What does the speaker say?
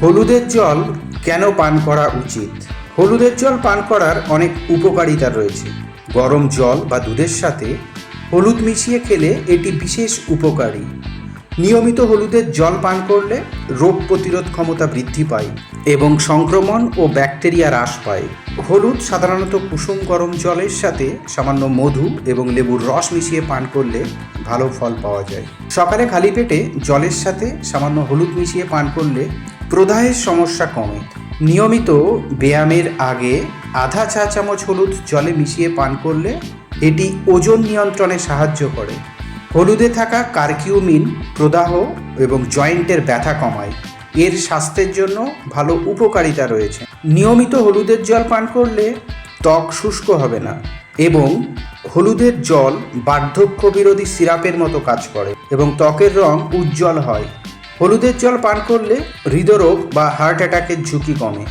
হলুদের জল কেন পান করা উচিত? হলুদের জল পান করার অনেক উপকারিতা রয়েছে। গরম জল বা দুধের সাথে হলুদ মিশিয়ে খেলে এটি বিশেষ উপকারী। নিয়মিত হলুদের জল পান করলে রোগ প্রতিরোধ ক্ষমতা বৃদ্ধি পায় এবং সংক্রমণ ও ব্যাকটেরিয়া হ্রাস পায়। হলুদ সাধারণত কুসুম গরম জলের সাথে সামান্য মধু এবং লেবুর রস মিশিয়ে পান করলে ভালো ফল পাওয়া যায়। সকালে খালি পেটে জলের সাথে সামান্য হলুদ মিশিয়ে পান করলে প্রদাহের সমস্যা কমে। নিয়মিত ব্যায়ামের আগে আধা চা চামচ হলুদ জলে মিশিয়ে পান করলে এটি ওজন নিয়ন্ত্রণে সাহায্য করে। হলুদে থাকা কারকিউমিন প্রদাহ এবং জয়েন্টের ব্যথা কমায়। এর স্বাস্থ্যের জন্য ভালো উপকারিতা রয়েছে। নিয়মিত হলুদের জল পান করলে ত্বক শুষ্ক হবে না এবং হলুদের জল বার্ধক্য বিরোধী সিরাপের মতো কাজ করে এবং ত্বকের রং উজ্জ্বল হয়। হলুদের জল পান করলে হৃদরোগ বা হার্ট অ্যাটাকের ঝুঁকি কমে।